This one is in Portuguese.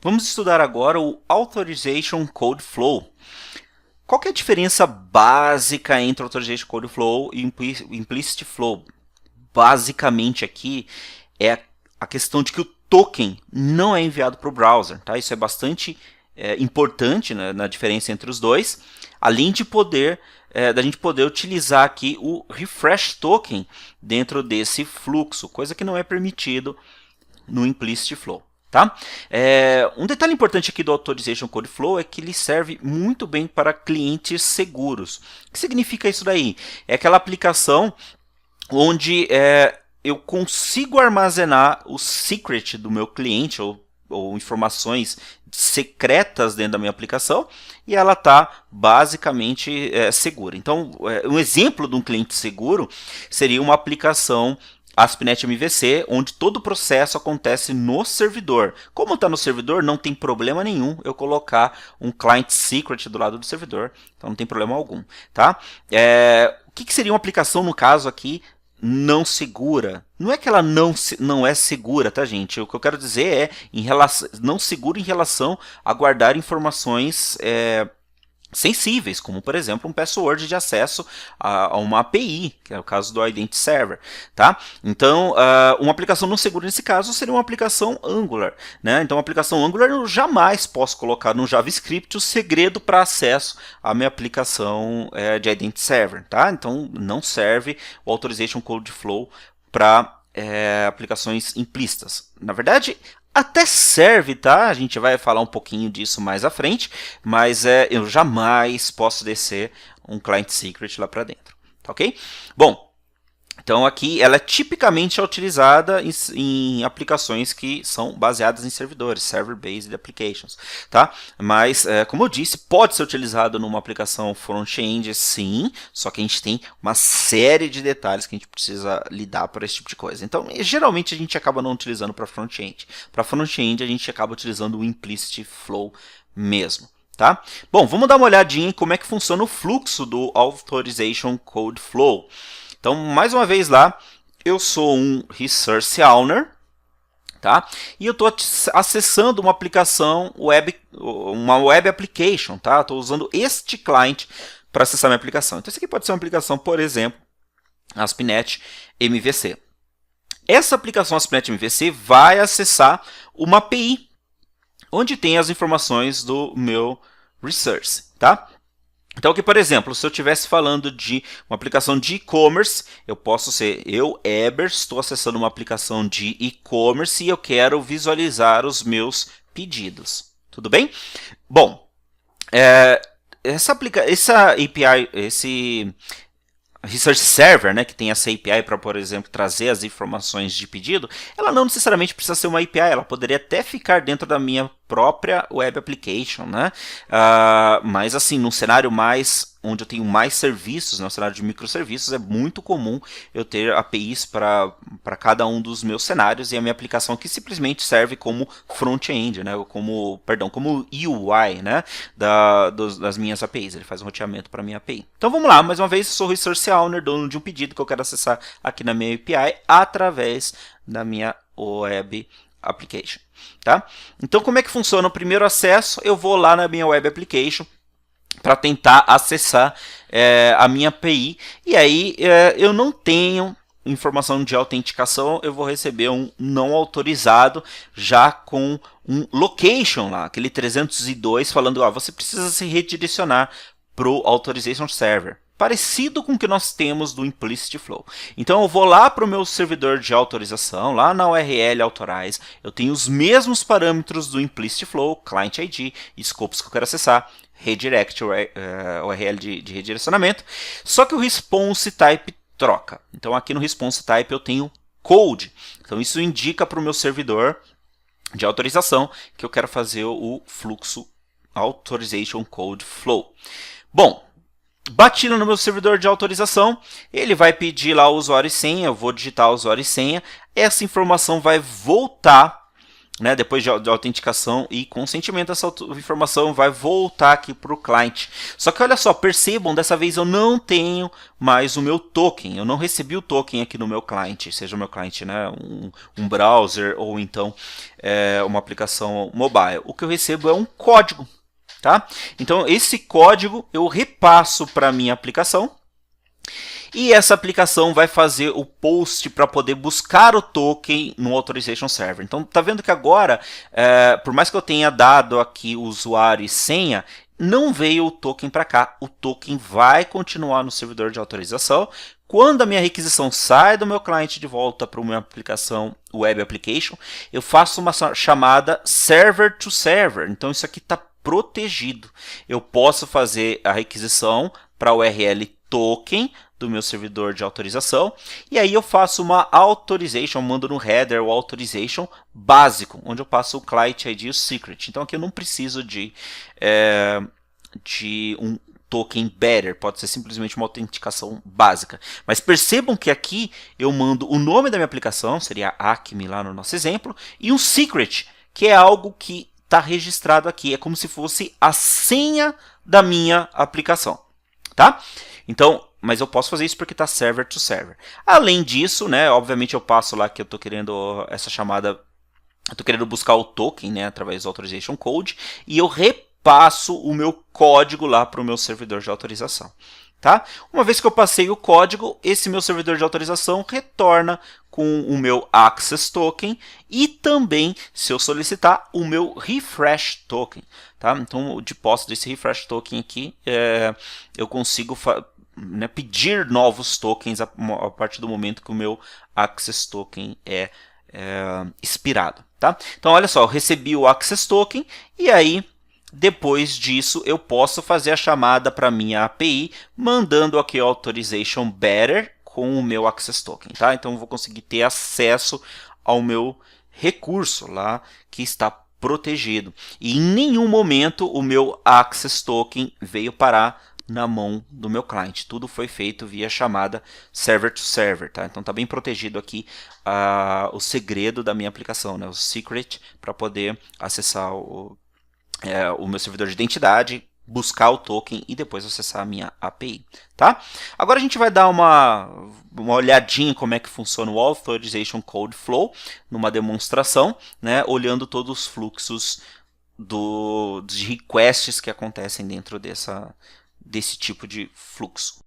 Vamos estudar agora o Authorization Code Flow. Qual que é a diferença básica entre Authorization Code Flow e Implicit Flow? Basicamente aqui é a questão de que o token não é enviado para o browser. Tá? Isso é bastante importante, né, na diferença entre os dois, além de da gente poder utilizar aqui o refresh token dentro desse fluxo, coisa que não é permitido no Implicit Flow. Tá? Um detalhe importante aqui do Authorization Code Flow é que ele serve muito bem para clientes seguros. O que significa isso daí? É aquela aplicação onde eu consigo armazenar o secret do meu cliente ou informações secretas dentro da minha aplicação e ela está basicamente segura. Então, um exemplo de um cliente seguro seria uma aplicação ASP.NET MVC, onde todo o processo acontece no servidor. Como está no servidor, não tem problema nenhum eu colocar um client secret do lado do servidor, então não tem problema algum. Tá? O que seria uma aplicação, no caso aqui, não segura? Não é que ela não é segura, tá, gente? O que eu quero dizer é não segura em relação a guardar informações sensíveis, como por exemplo um password de acesso a uma API, que é o caso do Identity Server. Tá? Então, uma aplicação não segura nesse caso seria uma aplicação Angular. Né? Então, uma aplicação Angular eu jamais posso colocar no JavaScript o segredo para acesso à minha aplicação de Identity Server. Tá? Então, não serve o Authorization Code Flow para aplicações implícitas. Na verdade, até serve, tá? A gente vai falar um pouquinho disso mais à frente, mas eu jamais posso descer um client secret lá para dentro, tá ok? Bom, então aqui ela é tipicamente utilizada em aplicações que são baseadas em servidores, server-based applications, tá? Mas, como eu disse, pode ser utilizado numa aplicação front-end, sim, só que a gente tem uma série de detalhes que a gente precisa lidar para esse tipo de coisa. Então, geralmente a gente acaba não utilizando para front-end. Para front-end a gente acaba utilizando o Implicit Flow mesmo. Tá? Bom, vamos dar uma olhadinha em como é que funciona o fluxo do Authorization Code Flow. Então, mais uma vez lá, eu sou um Resource Owner, tá? E eu estou acessando uma aplicação uma web application, tá? Estou usando este client para acessar minha aplicação. Então, isso aqui pode ser uma aplicação, por exemplo, ASP.NET MVC. Essa aplicação ASP.NET MVC vai acessar uma API, onde tem as informações do meu resource, tá? Então, aqui, por exemplo, se eu estivesse falando de uma aplicação de e-commerce, eu posso ser Eber, estou acessando uma aplicação de e-commerce e eu quero visualizar os meus pedidos. Tudo bem? Bom, essa API, esse Research Server, né, que tem essa API para, por exemplo, trazer as informações de pedido, ela não necessariamente precisa ser uma API, ela poderia até ficar dentro da minha própria web application, né? Mas assim, num cenário onde eu tenho mais serviços, no cenário de microserviços, é muito comum eu ter APIs para cada um dos meus cenários e a minha aplicação aqui simplesmente serve como front-end, né? Como UI, né? Das minhas APIs, ele faz um roteamento para a minha API. Então vamos lá, mais uma vez, eu sou o Resource Owner, dono de um pedido que eu quero acessar aqui na minha API através da minha web application. Tá? Então, como é que funciona o primeiro acesso? Eu vou lá na minha web application para tentar acessar a minha API e aí eu não tenho informação de autenticação, eu vou receber um não autorizado já com um location lá, aquele 302 falando, você precisa se redirecionar para o Authorization Server. Parecido com o que nós temos do Implicit Flow. Então eu vou lá para o meu servidor de autorização, lá na URL Authorize, eu tenho os mesmos parâmetros do Implicit Flow, Client ID, scopes que eu quero acessar, redirect, URL de redirecionamento, só que o Response Type troca. Então aqui no Response Type eu tenho Code, então isso indica para o meu servidor de autorização que eu quero fazer o fluxo Authorization Code Flow. Bom, bati no meu servidor de autorização, ele vai pedir lá o usuário e senha, eu vou digitar o usuário e senha, essa informação vai voltar né, depois de autenticação e consentimento, essa informação vai voltar aqui para o cliente. Só que olha só, percebam, dessa vez eu não tenho mais o meu token, eu não recebi o token aqui no meu cliente, seja o meu cliente, né, um browser ou então uma aplicação mobile. O que eu recebo é um código, tá? Então esse código eu repasso para a minha aplicação, e essa aplicação vai fazer o post para poder buscar o token no Authorization Server. Então, tá vendo que agora, por mais que eu tenha dado aqui o usuário e senha, não veio o token para cá. O token vai continuar no servidor de autorização. Quando a minha requisição sai do meu cliente de volta para a minha aplicação Web Application, eu faço uma chamada Server to Server. Então, isso aqui está protegido. Eu posso fazer a requisição para o URL token do meu servidor de autorização, e aí eu faço uma authorization, mando no header o authorization básico, onde eu passo o client ID e o secret. Então aqui eu não preciso de um token better, pode ser simplesmente uma autenticação básica. Mas percebam que aqui eu mando o nome da minha aplicação, seria Acme lá no nosso exemplo, e um secret, que é algo que está registrado aqui, é como se fosse a senha da minha aplicação, tá? Então, mas eu posso fazer isso porque está server to server. Além disso, né, obviamente eu passo lá que eu estou querendo essa chamada, eu estou querendo buscar o token, né, através do Authorization Code, e eu repasso o meu código lá para o meu servidor de autorização. Tá? Uma vez que eu passei o código, esse meu servidor de autorização retorna com o meu Access Token e também, se eu solicitar, o meu Refresh Token. Tá? Então, de posse desse Refresh Token aqui, eu consigo pedir novos tokens a partir do momento que o meu Access Token é expirado. Tá? Então, olha só, eu recebi o Access Token e aí, depois disso, eu posso fazer a chamada para minha API, mandando aqui o Authorization Better com o meu Access Token. Tá? Então, eu vou conseguir ter acesso ao meu recurso lá que está protegido. E em nenhum momento o meu Access Token veio parar na mão do meu cliente. Tudo foi feito via chamada server to server. Tá? Então está bem protegido aqui o segredo da minha aplicação, né? O secret, para poder acessar o meu servidor de identidade, buscar o token e depois acessar a minha API. Tá? Agora a gente vai dar uma olhadinha em como é que funciona o Authorization Code Flow, numa demonstração, né, olhando todos os fluxos de requests que acontecem dentro desse tipo de fluxo.